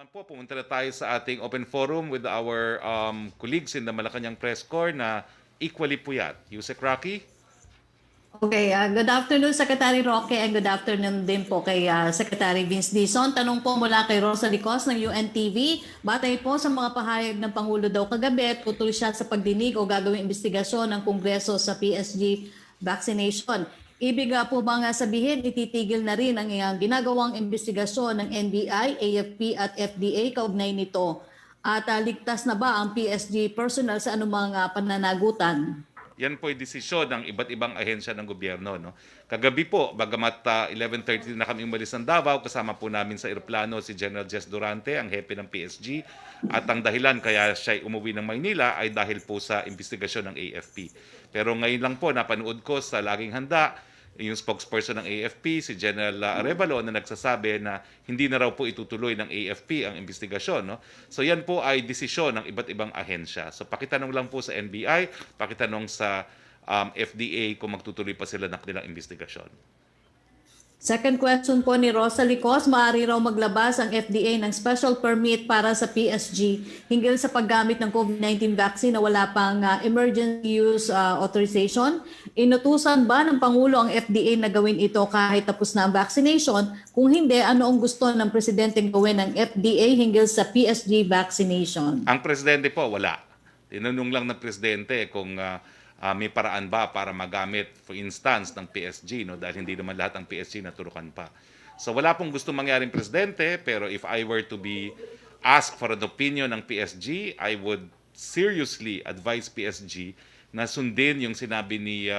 naman po, pumunta na tayo sa ating open forum with our colleagues in the Malacanang Press Corps na equally puyat. Yusek Roque? Okay, good afternoon Secretary Roque and good afternoon din po kay Secretary Vince Dizon. Tanong po mula kay Rosalie Cos ng UNTV. Batay po sa mga pahayag ng Pangulo daw kagabi, tutul siya sa pagdinig o gagawing investigasyon ng Kongreso sa PSG vaccination. Ibig po ba nga sabihin, ititigil na rin ang ginagawang investigasyon ng NBI, AFP at FDA kaugnay nito? At ligtas na ba ang PSG personnel sa anumang pananagutan? Yan po ay desisyon ng iba't ibang ahensya ng gobyerno. No? Kagabi po, bagamat 11:30 na kami umalis ng Davao, kasama po namin sa eroplano si General Jess Durante, ang hepe ng PSG. At ang dahilan kaya siya umuwi ng Maynila ay dahil po sa investigasyon ng AFP. Pero ngayon lang po, napanood ko sa Laging Handa, yung spokesperson ng AFP, si General Arevalo, na nagsasabi na hindi na raw po itutuloy ng AFP ang investigasyon. No? So yan po ay desisyon ng iba't ibang ahensya. So pakitanong lang po sa NBI, pakitanong sa FDA kung magtutuloy pa sila ng kanilang investigasyon. Second question po ni Rosalie Cos, maaari raw maglabas ang FDA ng special permit para sa PSG hinggil sa paggamit ng COVID-19 vaccine na wala pang emergency use authorization. Inutusan ba ng Pangulo ang FDA na gawin ito kahit tapos na ang vaccination? Kung hindi, ano ang gusto ng Presidente gawin ng FDA hinggil sa PSG vaccination? Ang Presidente po, wala. Tinanong lang ng Presidente kung may paraan ba para magamit, for instance, ng PSG, no? Dahil hindi naman lahat ng PSG naturukan pa. So wala pong gusto mangyaring Presidente, pero if I were to be asked for an opinion ng PSG, I would seriously advise PSG na sundin yung sinabi ni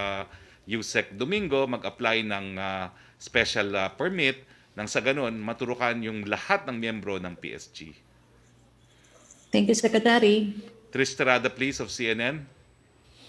Yusek Domingo, mag-apply ng special permit nang sa ganun maturukan yung lahat ng miyembro ng PSG. Thank you, Secretary. Trish Terada, please, of CNN.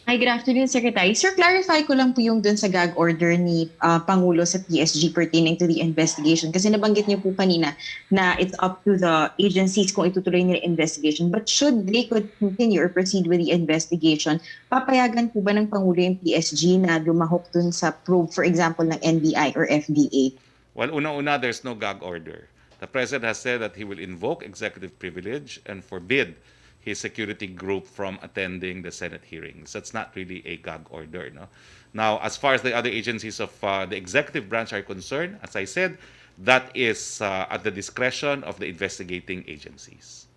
Hi, good afternoon, Secretary. Sir, clarify ko lang po yung dun sa gag order ni Pangulo sa PSG pertaining to the investigation. Kasi nabanggit niyo po kanina na it's up to the agencies kung itutuloy nila investigation. But should they continue or proceed with the investigation, papayagan po ba ng Pangulo yung PSG na lumahok dun sa probe, for example, ng NBI or FDA? Well, una-una, there's no gag order. The President has said that he will invoke executive privilege and forbid his security group from attending the Senate hearings. That's not really a gag order. No? Now, as far as the other agencies of the executive branch are concerned, as I said, that is at the discretion of the investigating agencies.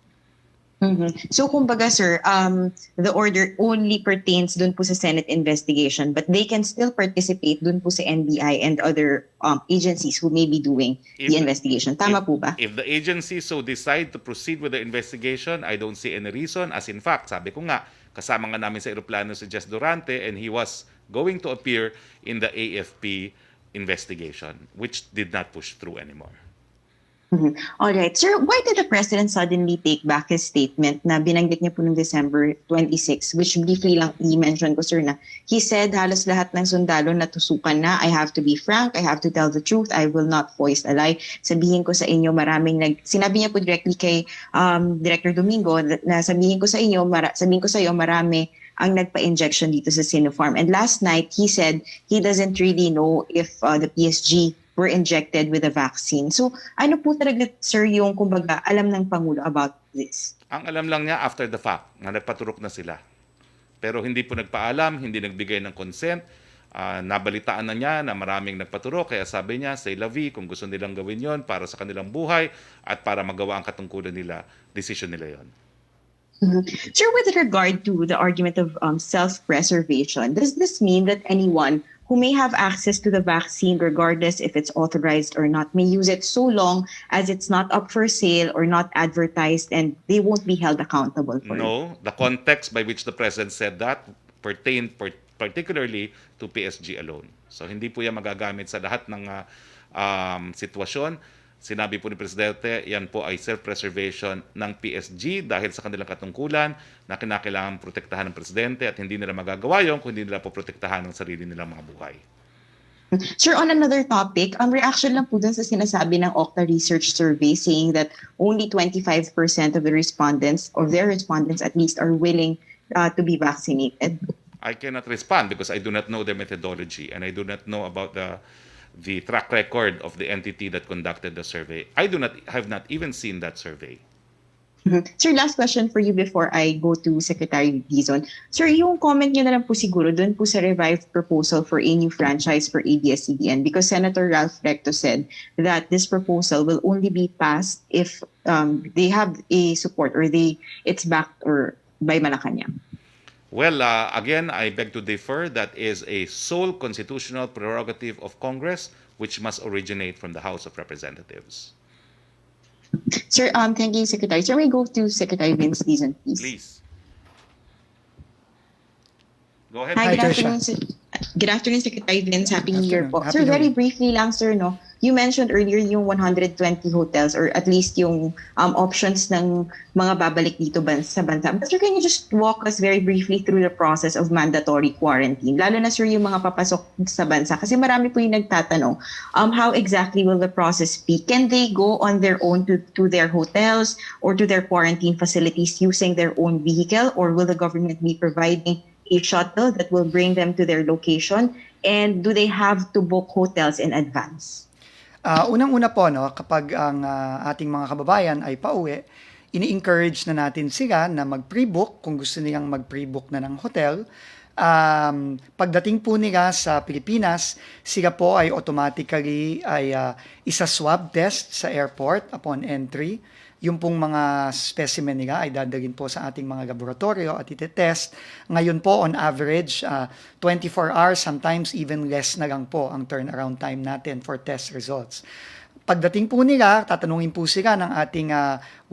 Mm-hmm. So, kumbaga, sir, the order only pertains dun po sa Senate investigation, but they can still participate dun po sa NBI and other agencies who may be doing the investigation. Tama po ba? If the agencies so decide to proceed with the investigation, I don't see any reason. As in fact, sabi ko nga, kasama nga namin sa eroplano si Jess Durante and he was going to appear in the AFP investigation, which did not push through anymore. Mm-hmm. All right. Sir, why did the President suddenly take back his statement na binanggit niya po noong December 26, which briefly lang i-mention ko, sir, na he said halos lahat ng sundalo natusukan na, I have to be frank, I have to tell the truth, I will not foist a lie. Sabihin ko sa inyo, sinabi niya po directly kay Director Domingo na sabihin ko sa iyo, marami ang nagpa-injection dito sa Sinopharm. And last night, he said he doesn't really know if the PSG were injected with a vaccine. So, ano po talaga, sir, yung kumbaga alam ng Pangulo about this? Ang alam lang niya after the fact, na nagpaturok na sila. Pero hindi po nagpaalam, hindi nagbigay ng consent. Nabalitaan na niya na maraming nagpaturok, kaya sabi niya, say la vie, kung gusto nilang gawin yon para sa kanilang buhay at para magawa ang katungkulan nila, decision nila yon. Mm-hmm. Sir, with regard to the argument of self-preservation, does this mean that anyone who may have access to the vaccine, regardless if it's authorized or not, may use it so long as it's not up for sale or not advertised and they won't be held accountable for it? No, the context by which the President said that pertained particularly to PSG alone. So hindi po yan magagamit sa lahat ng sitwasyon. Sinabi po ni Presidente, yan po ay self-preservation ng PSG dahil sa kanilang katungkulan na kinakailangan protektahan ng Presidente at hindi nila magagawa yun kung hindi nila po protektahan ng sarili nilang mga buhay. Sir, on another topic, reaction lang po dun sa sinasabi ng Okta Research Survey saying that only 25% of the respondents, or their respondents at least, are willing to be vaccinated. I cannot respond because I do not know the methodology and I do not know about the track record of the entity that conducted the survey. I have not even seen that survey. Sir, last question for you before I go to Secretary Dizon. Sir, yung comment niyo na lang po siguro doon po sa revived proposal for a new franchise for ABS-CBN, because Senator Ralph Recto said that this proposal will only be passed if they have a support or it's backed or by Malacanang. Well, again, I beg to differ. That is a sole constitutional prerogative of Congress, which must originate from the House of Representatives. Sir, thank you, Secretary. Sir, we go to Secretary Vince Dizon, please. Please. Go ahead. Hi, Hi, good Tricia. afternoon. Good afternoon, Secretary Vince. Happy New Year po. Afternoon. Sir, Happy New very Year. briefly lang, sir, no? You mentioned earlier yung 120 hotels or at least yung options ng mga babalik dito sa bansa. But sir, can you just walk us very briefly through the process of mandatory quarantine? Lalo na, sir, yung mga papasok sa bansa. Kasi marami po yung nagtatanong, how exactly will the process be? Can they go on their own to their hotels or to their quarantine facilities using their own vehicle? Or will the government be providing a shuttle that will bring them to their location? And do they have to book hotels in advance? Unang-una po, no, kapag ang ating mga kababayan ay pauwi, ini-encourage na natin sila na mag-pre-book kung gusto nilang mag-pre-book na ng hotel. Pagdating po nila sa Pilipinas, sila po ay automatically ay isa-swab test sa airport upon entry. Yung pong mga specimen nila ay dadalhin po sa ating mga laboratorio at itetest. Ngayon po, on average, 24 hours, sometimes even less na lang po ang turnaround time natin for test results. Pagdating po nila, tatanungin po sila ng ating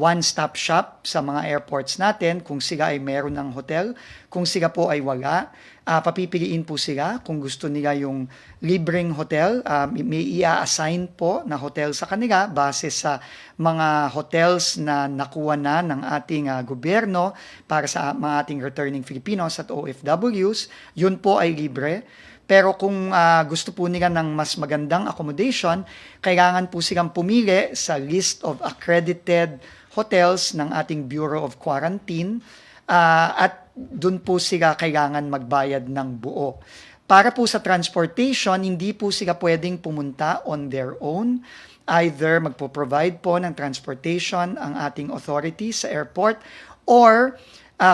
one-stop shop sa mga airports natin kung sila ay meron ng hotel. Kung sila po ay wala, papipiliin po sila kung gusto nila yung libreng hotel. May i-assign po na hotel sa kanila base sa mga hotels na nakuha na ng ating gobyerno para sa mga ating returning Filipinos at OFWs. Yun po ay libre. Pero kung gusto po nila ng mas magandang accommodation, kailangan po silang pumili sa list of accredited hotels ng ating Bureau of Quarantine at doon po sila kailangan magbayad ng buo. Para po sa transportation, hindi po sila pwedeng pumunta on their own. Either magpo-provide po ng transportation ang ating authority sa airport or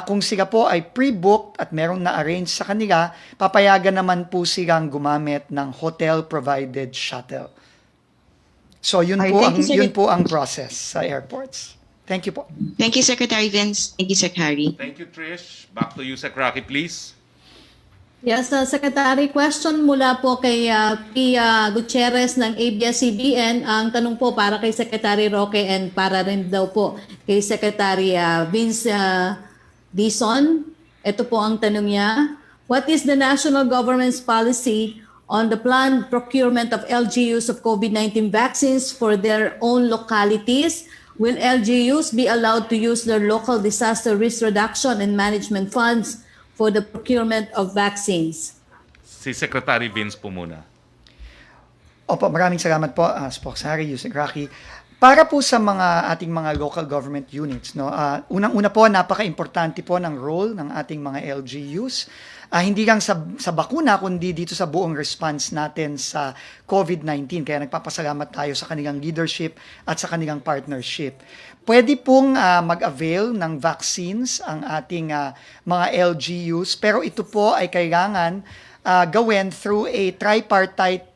kung sila po ay pre-booked at merong na-arrange sa kanila, papayagan naman po silang gumamit ng hotel-provided shuttle. So yun po ang process sa airports. Thank you po. Thank you, Secretary Vince. Thank you, Secretary. Thank you, Trish. Back to you, Sec. Roque, please. Yes, Secretary, question mula po kay P. Gutierrez ng ABS-CBN. Ang tanong po para kay Secretary Roque and para rin daw po kay Secretary Vince Dizon. Ito po ang tanong niya. What is the national government's policy on the planned procurement of LGUs of COVID-19 vaccines for their own localities? Will LGUs be allowed to use their local disaster risk reduction and management funds for the procurement of vaccines? Si Secretary Vince po muna. Opo, maraming salamat po, Spox, Yusek Roque. Para po sa ating mga local government units, no, unang-una po, napaka-importante po ng role ng ating mga LGUs. Hindi lang sa bakuna, kundi dito sa buong response natin sa COVID-19. Kaya nagpapasalamat tayo sa kanilang leadership at sa kanilang partnership. Pwede pong mag-avail ng vaccines ang ating mga LGUs, pero ito po ay kailangan gawin through a tripartite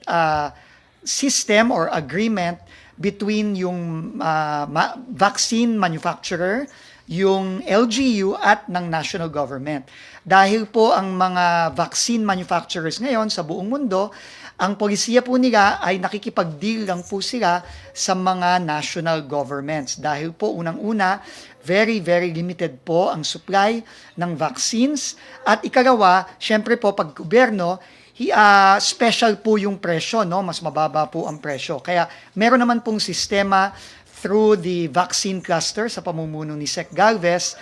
system or agreement between yung vaccine manufacturer, yung LGU at ng national government. Dahil po ang mga vaccine manufacturers ngayon sa buong mundo, ang polisiya po nila ay nakikipag-deal lang po sila sa mga national governments. Dahil po unang-una, very, very limited po ang supply ng vaccines. At ikalawa, syempre po pag gobyerno, special po yung presyo, no? Mas mababa po ang presyo. Kaya meron naman pong sistema through the vaccine cluster sa pamumuno ni Sec. Galvez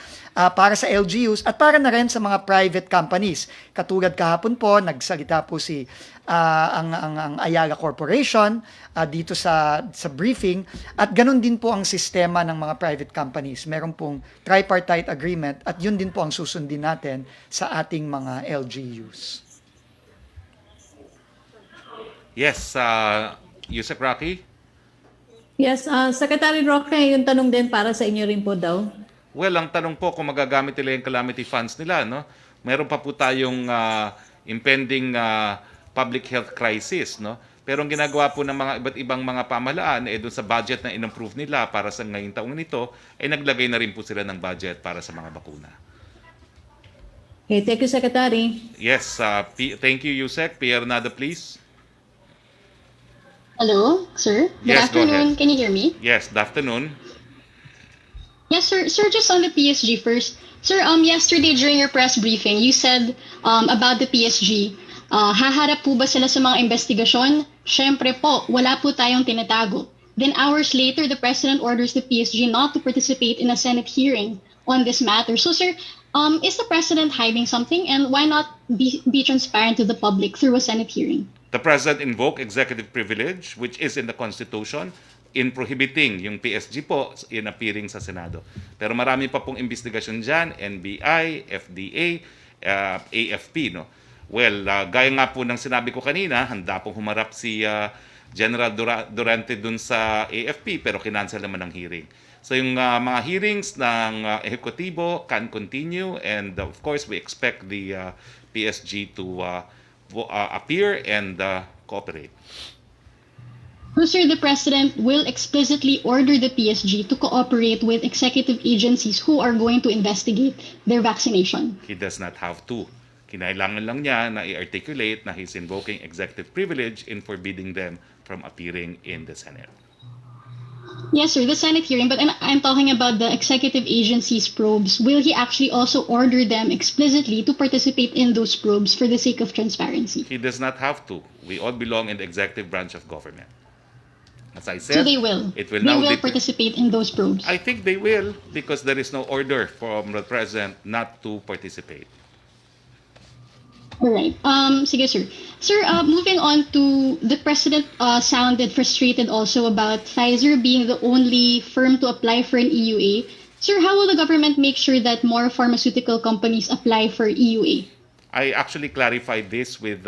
para sa LGUs at para na rin sa mga private companies. Katulad kahapon po, nagsalita po si ang Ayala Corporation dito sa briefing at ganun din po ang sistema ng mga private companies. Meron pong tripartite agreement at yun din po ang susundin natin sa ating mga LGUs. Yes, Yusek Roque. Yes, Secretary Roque, yung tanong din para sa inyo rin po daw. Well, ang tanong po kung magagamit nila yung calamity funds nila, no? Meron pa po tayong impending public health crisis, no? Pero ang ginagawa po ng mga iba't ibang mga pamahalaan doon sa budget na in-approve nila para sa ngayong taong nito, ay naglagay na rin po sila ng budget para sa mga bakuna. Okay, thank you, Secretary. Yes, thank you, Yusek. Pierre Nada, please. Hello, sir. Good Yes, go afternoon. ahead. Can you hear me? Yes, good afternoon. Yes, sir. Sir, just on the PSG first. Sir, yesterday during your press briefing, you said about the PSG, haharap po ba sila sa mga investigasyon? Syempre po, wala po tayong tinatago. Then hours later, the president orders the PSG not to participate in a Senate hearing on this matter. So, sir, is the president hiding something? And why not be transparent to the public through a Senate hearing? The President invoked executive privilege, which is in the Constitution, in prohibiting yung PSG po in appearing sa Senado. Pero marami pa pong investigasyon dyan, NBI, FDA, AFP, no? Well, gaya nga po ng sinabi ko kanina, handa pong humarap si General Durante dun sa AFP, pero kinancel naman ang hearing. So yung mga hearings ng ehekutibo can continue, and of course we expect the PSG to appear and cooperate. So, sir, the president will explicitly order the PSG to cooperate with executive agencies who are going to investigate their vaccination. He does not have to. Kinailangan lang niya na i-articulate na he's invoking executive privilege in forbidding them from appearing in the Senate. Yes, sir, the Senate hearing, but I'm talking about the executive agencies' probes. Will he actually also order them explicitly to participate in those probes for the sake of transparency? He does not have to. We all belong in the executive branch of government. As I said, So they will. it will They now will depend. participate in those probes. I think they will, because there is no order from the president not to participate. All right. Sige, sir. Sir, moving on to the president sounded frustrated also about Pfizer being the only firm to apply for an EUA. Sir, how will the government make sure that more pharmaceutical companies apply for EUA? I actually clarified this with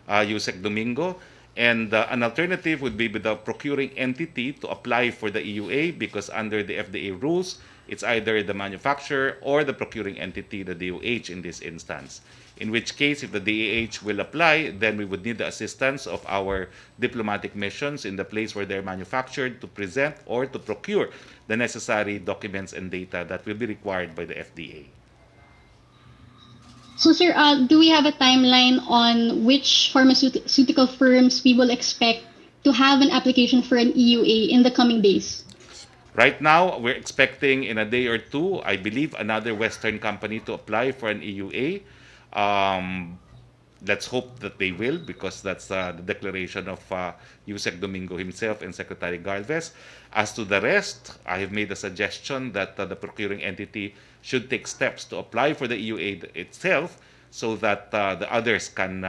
Yusek Domingo, and an alternative would be with the procuring entity to apply for the EUA, because under the FDA rules, it's either the manufacturer or the procuring entity, the DOH in this instance. In which case, if the DOH will apply, then we would need the assistance of our diplomatic missions in the place where they're manufactured to present or to procure the necessary documents and data that will be required by the FDA. So, sir, do we have a timeline on which pharmaceutical firms we will expect to have an application for an EUA in the coming days? Right now, we're expecting in a day or two, I believe, another Western company to apply for an EUA. Let's hope that they will, because that's the declaration of Yusek Domingo himself and Secretary Galvez. As to the rest, I have made a suggestion that the procuring entity should take steps to apply for the EUA itself, so that the others can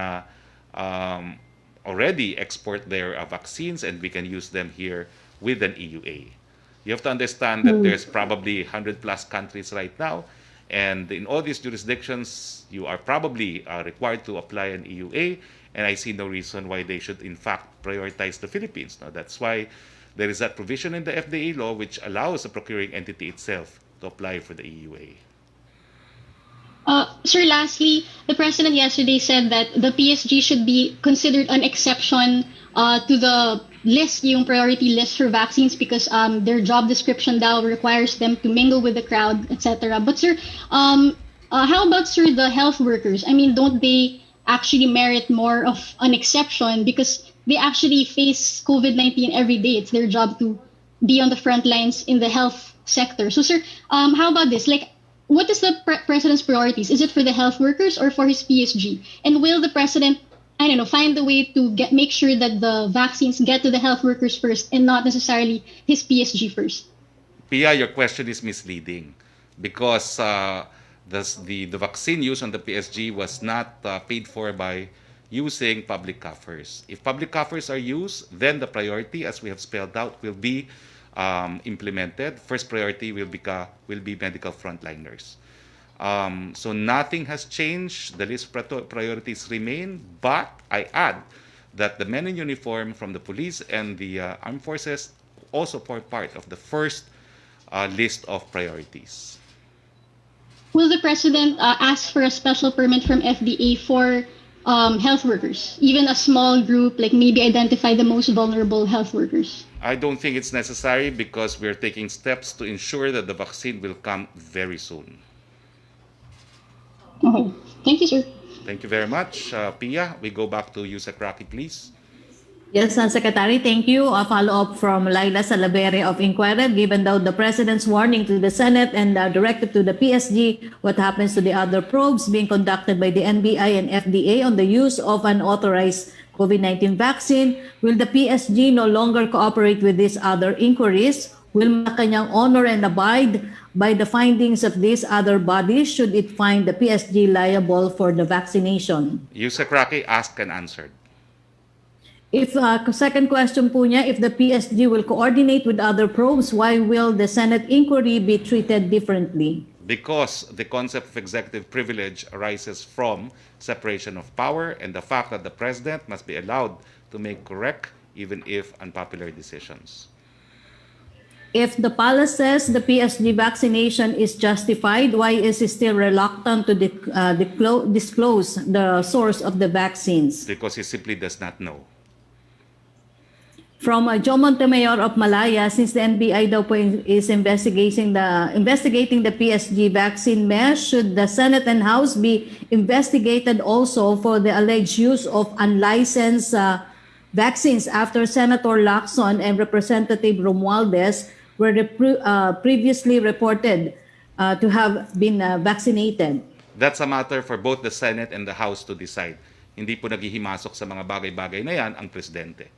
already export their vaccines and we can use them here with an EUA. You have to understand that there's probably 100 plus countries right now, and in all these jurisdictions, you are probably required to apply an EUA, and I see no reason why they should in fact prioritize the Philippines. Now, that's why there is that provision in the FDA law which allows the procuring entity itself to apply for the EUA. Sir, lastly, the president yesterday said that the PSG should be considered an exception to the list, yung priority list for vaccines, because their job description daw requires them to mingle with the crowd, etc. But sir, how about, sir, the health workers? I mean, don't they actually merit more of an exception, because they actually face COVID-19 every day? It's their job to be on the front lines in the health sector. So, sir, how about this? Like, what is the president's priorities? Is it for the health workers or for his PSG? And will the president, I don't know, find a way to make sure that the vaccines get to the health workers first and not necessarily his PSG first? Pia, your question is misleading, because the vaccine used on the PSG was not paid for by using public coffers. If public coffers are used, then the priority, as we have spelled out, will be implemented. First priority will be medical frontliners. So nothing has changed. The list of priorities remain, but I add that the men in uniform from the police and the armed forces also form part of the first list of priorities. Will the president ask for a special permit from FDA for health workers, even a small group, like maybe identify the most vulnerable health workers? I don't think it's necessary because we're taking steps to ensure that the vaccine will come very soon. Okay. Thank you, sir. Thank you very much. Pia, we go back to you, Roque, please. Yes, Secretary, thank you. A follow-up from Laila Salavere of Inquirer. Given though the President's warning to the Senate and directive to the PSG, what happens to the other probes being conducted by the NBI and FDA on the use of an authorized COVID-19 vaccine? Will the PSG no longer cooperate with these other inquiries? Will MALACAñANG honor and abide by the findings of these other bodies should it find the PSG liable for the vaccination? You, Roque, asked and answered. If second question po niya, if the PSG will coordinate with other probes, why will the Senate inquiry be treated differently? Because the concept of executive privilege arises from separation of power and the fact that the president must be allowed to make correct, even if unpopular decisions. If the palace says the PSG vaccination is justified, why is he still reluctant to disclose the source of the vaccines? Because he simply does not know. From Joe Montemayor of Malaya, since the NBI daw po is investigating the PSG vaccine mesh, should the Senate and House be investigated also for the alleged use of unlicensed vaccines after Senator Lacson and Representative Romualdez were previously reported to have been vaccinated? That's a matter for both the Senate and the House to decide. Hindi po naghihimasok sa mga bagay-bagay na yan ang presidente.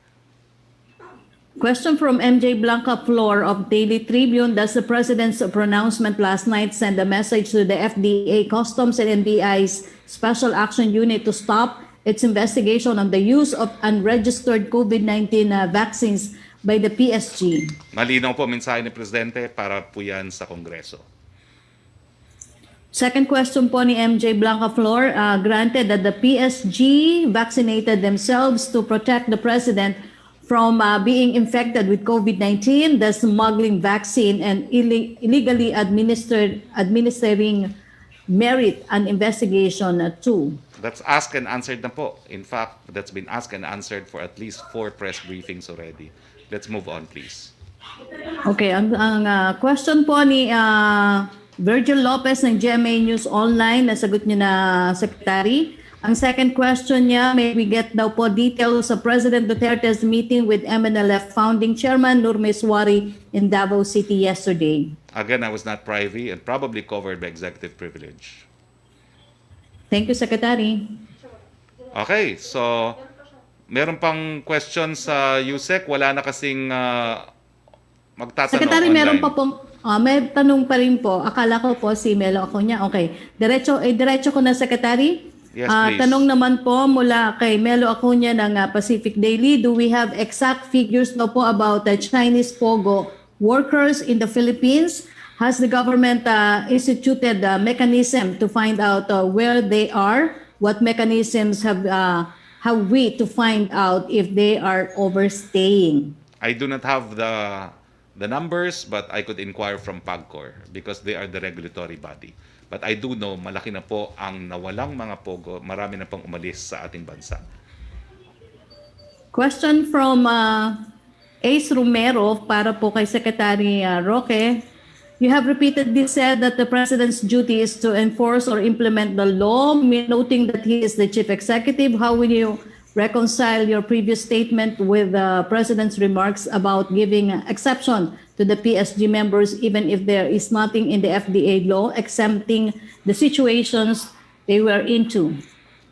Question from MJ Blanca Flor of Daily Tribune. Does the President's pronouncement last night send a message to the FDA, Customs, and NBI's Special Action Unit to stop its investigation on the use of unregistered COVID-19 vaccines by the PSG? Malinaw po mensahe ni Presidente para po yan sa Kongreso. Second question po ni MJ Blanca Flor. Granted that the PSG vaccinated themselves to protect the President from being infected with COVID-19, the smuggling vaccine and illegally administering merit an investigation too? That's asked and answered na po. In fact, that's been asked and answered for at least 4 press briefings already. Let's move on, please. Okay, ang question po ni Virgil Lopez ng GMA News Online, nasagot niyo na, Secretary. Ang second question niya, may we get daw po details sa President Duterte's meeting with MNLF founding chairman Nur Meswari in Davao City yesterday? Again, I was not privy and probably covered by executive privilege. Thank you, Secretary. Okay, so meron pang question sa USEC. Wala na kasing magtatanong Secretary, online. meron pa pong may tanong pa rin po. Akala ko po si Melo ako niya. Okay. Diretso ko na, Secretary. Yes, please. Tanong naman po mula kay Melo Acuña ng Pacific Daily. Do we have exact figures na po about the Chinese POGO workers in the Philippines? Has the government instituted a mechanism to find out where they are? What mechanisms have we to find out if they are overstaying? I do not have the numbers, but I could inquire from PAGCOR because they are the regulatory body. But I do know, malaki na po ang nawalang mga POGO. Marami na pong umalis sa ating bansa. Question from Ace Romero para po kay Secretary Roque. You have repeatedly said that the President's duty is to enforce or implement the law, noting that he is the Chief Executive. How will you reconcile your previous statement with the President's remarks about giving exception to the PSG members even if there is nothing in the FDA law exempting the situations they were into?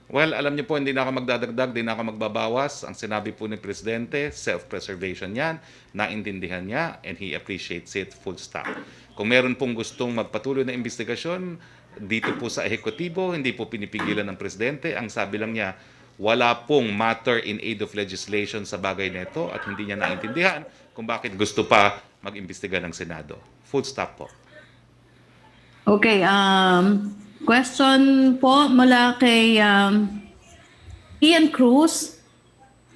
Well, alam niyo po, hindi na ako magdadagdag, hindi na ako magbabawas. Ang sinabi po ni Presidente, self-preservation yan, naintindihan niya, and he appreciates it, full stop. Kung meron pong gustong magpatuloy na investigasyon, dito po sa ehekutibo, hindi po pinipigilan ng Presidente. Ang sabi lang niya, wala pong matter in aid of legislation sa bagay nito at hindi niya naintindihan kung bakit gusto pa mag-imbestiga ng Senado. Full stop po. Okay, question po mula kay Ian Cruz.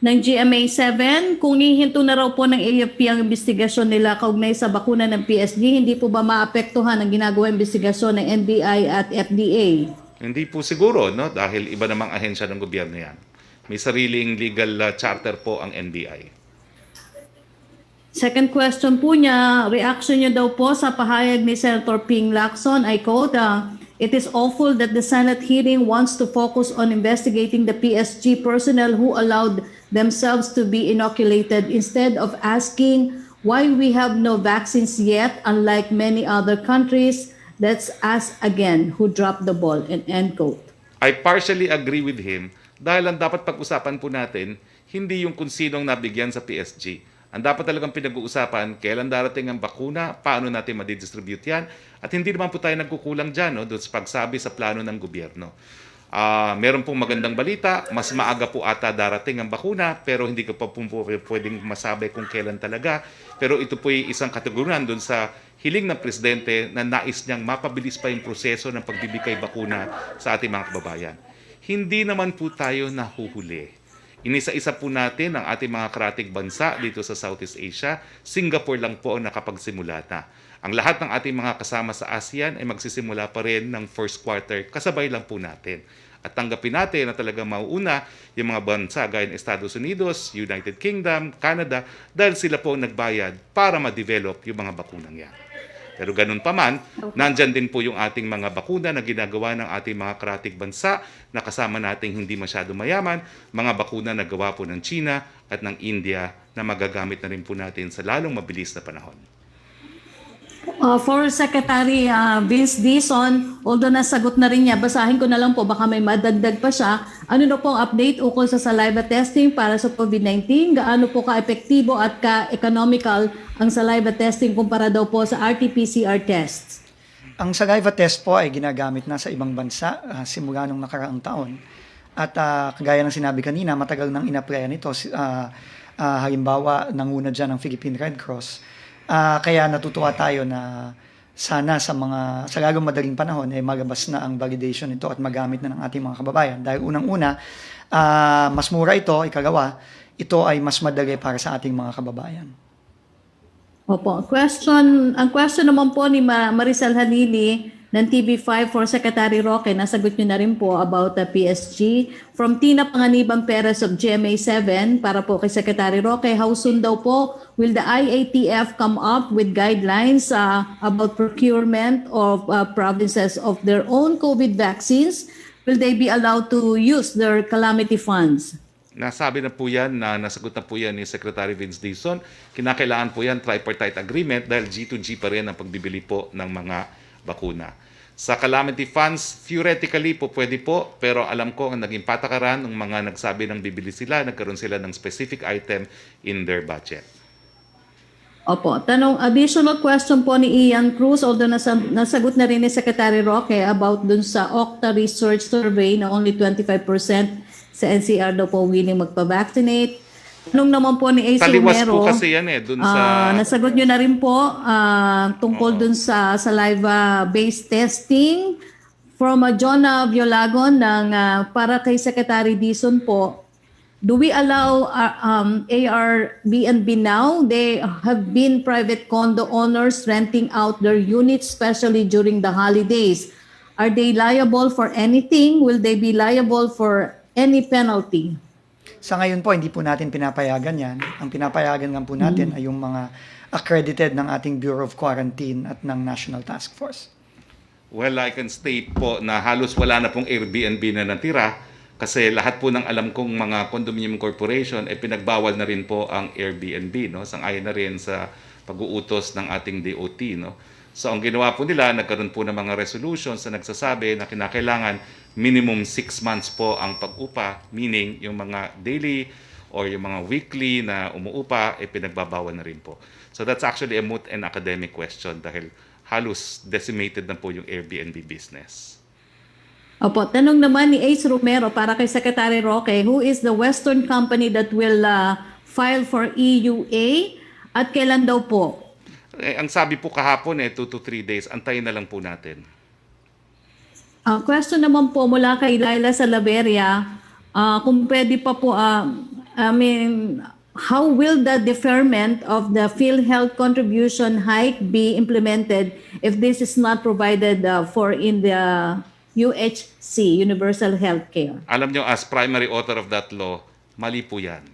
ng GMA7 kung hihinto na raw po ng AFP ang investigasyon nila kaugnay sa bakuna ng PSG, hindi po ba maapektuhan ang ginagawa investigasyon ng NBI at FDA? Hindi po siguro, no? Dahil iba namang ahensya ng gobyerno yan. May sariling legal charter po ang NBI. Second question po niya, reaction niya daw po sa pahayag ni Senator Ping Lacson, I quote, "It is awful that the Senate hearing wants to focus on investigating the PSG personnel who allowed themselves to be inoculated instead of asking why we have no vaccines yet, unlike many other countries. Let's ask again who dropped the ball," and end quote. I partially agree with him dahil ang dapat pag-usapan po natin, hindi yung kung sinong nabigyan sa PSG. Ang dapat talagang pinag-uusapan, kailan darating ang bakuna, paano natin madidistribute yan, at hindi naman po tayo nagkukulang dyan doon sa pagsabi sa plano ng gobyerno. Meron pong magandang balita, mas maaga po ata darating ang bakuna, pero hindi ko pa po pwedeng masabi kung kailan talaga. Pero ito po ay isang kategoryaan doon sa hiling ng presidente na nais niyang mapabilis pa yung proseso ng pagbibigay bakuna sa ating mga kababayan. Hindi naman po tayo nahuhuli. Inisa-isa po natin ang ating mga karatig bansa dito sa Southeast Asia. Singapore lang po ang nakapagsimula na. Ang lahat ng ating mga kasama sa ASEAN ay magsisimula pa rin ng first quarter, kasabay lang po natin. At tanggapin natin na talagang mauuna yung mga bansa gaya ng Estados Unidos, United Kingdom, Canada, dahil sila po ang nagbayad para ma-develop yung mga bakunang yan. Pero ganun pa man, nandyan din po yung ating mga bakuna na ginagawa ng ating mga karatig bansa na kasama nating hindi masyado mayaman, mga bakuna na gawa po ng China at ng India na magagamit na rin po natin sa lalong mabilis na panahon. For Secretary Vince Dizon, although nasagot na rin niya, basahin ko na lang po, baka may madagdag pa siya. Ano na po ang update ukol sa saliva testing para sa COVID-19? Gaano po ka-epektibo at ka-economical ang saliva testing kumpara daw po sa RT-PCR tests? Ang saliva test po ay ginagamit na sa ibang bansa simula nung nakaraang taon. At kagaya ng sinabi kanina, matagal nang inaplayan ito. Halimbawa, nanguna dyan ang Philippine Red Cross. Kaya natutuwa tayo na sana sa lalong madaling panahon malabas na ang validation nito at magamit na ng ating mga kababayan. Dahil unang-una, mas mura ito, ikalawa, ito ay mas madali para sa ating mga kababayan. Opo. Ang question naman po ni Maricel Halili ng TV5 for Secretary Roque, nasagot niyo na rin po about the PSG. From Tina Panganibang Perez of GMA7, para po kay Secretary Roque, how soon daw po will the IATF come up with guidelines about procurement of provinces of their own COVID vaccines? Will they be allowed to use their calamity funds? Nasabi na po yan, nasagot na po yan ni Secretary Vince Dizon. Kinakailangan po yan tripartite agreement dahil G2G pa rin ang pagbibili po ng mga bakuna. Sa calamity funds, theoretically po pwede po, pero alam ko ang naging patakaran ng mga nagsabi ng bibili sila, nagkaroon sila ng specific item in their budget. Opo. Additional question po ni Ian Cruz, although nasagot na rin ni Secretary Roque about dun sa Octa Research Survey na only 25% sa NCR daw po willing magpa-vaccinate. Tanong naman po ni Ace Taliwas Romero, po kasi yan dun sa... nasagot nyo na rin po tungkol dun sa saliva-based testing. From Jonah Violagon para kay Secretary Dizon po, do we allow Airbnb now? They have been private condo owners renting out their units, especially during the holidays. Are they liable for anything? Will they be liable for any penalty? Sa ngayon po, hindi po natin pinapayagan yan. Ang pinapayagan lang po natin ay yung mga accredited ng ating Bureau of Quarantine at ng National Task Force. Well, I can state po na halos wala na pong Airbnb na natira kasi lahat po ng alam kong mga condominium corporation pinagbawal na rin po ang Airbnb, no? Sang-ayon na rin sa pag-uutos ng ating DOT, no? So ang ginawa po nila, nagkaroon po ng mga resolutions na nagsasabi na kinakailangan minimum 6 months po ang pag-upa, meaning yung mga daily or yung mga weekly na umuupa, pinagbabawal na rin po. So that's actually a moot and academic question dahil halos decimated na po yung Airbnb business. Opo, tanong naman ni Ace Romero para kay Secretary Roque, who is the Western company that will file for EUA at kailan daw po? Ang sabi po kahapon 2 to 3 days, antayin na lang po natin. Question naman po mula kay Laila Salaveria, kung pwede pa po, I mean, how will the deferment of the PhilHealth contribution hike be implemented if this is not provided for in the UHC, Universal Healthcare? Alam nyo, as primary author of that law, mali po yan.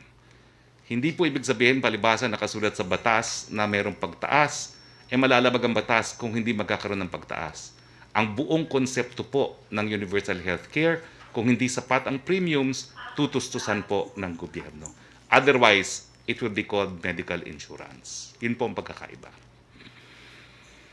Hindi po ibig sabihin palibasa nakasulat sa batas na mayroong pagtaas, malalabag ang batas kung hindi magkakaroon ng pagtaas. Ang buong konsepto po ng universal healthcare, kung hindi sapat ang premiums, tutustusan po ng gobyerno. Otherwise, it will be called medical insurance. Yun po ang pagkakaiba.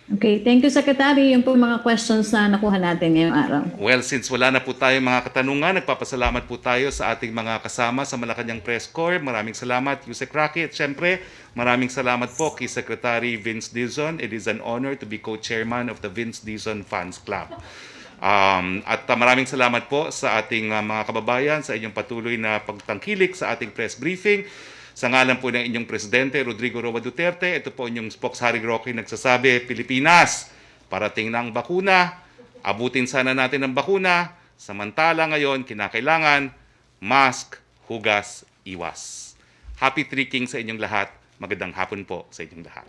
Okay, thank you, Secretary. Yung po mga questions na nakuha natin ngayong araw. Well, since wala na po tayo mga katanungan, nagpapasalamat po tayo sa ating mga kasama sa Malacanang Press Corps. Maraming salamat, Yusek Roque. At syempre, maraming salamat po kay Secretary Vince Dizon. It is an honor to be co-chairman of the Vince Dizon Fans Club. At maraming salamat po sa ating mga kababayan sa inyong patuloy na pagtangkilik sa ating press briefing. Sa ngalan po ng inyong Presidente, Rodrigo Roa Duterte, ito po inyong Spokesperson Roque nagsasabi, Pilipinas, parating na ang bakuna, abutin sana natin ang bakuna, samantala ngayon, kinakailangan, mask, hugas, iwas. Happy Three Kings sa inyong lahat. Magandang hapon po sa inyong lahat.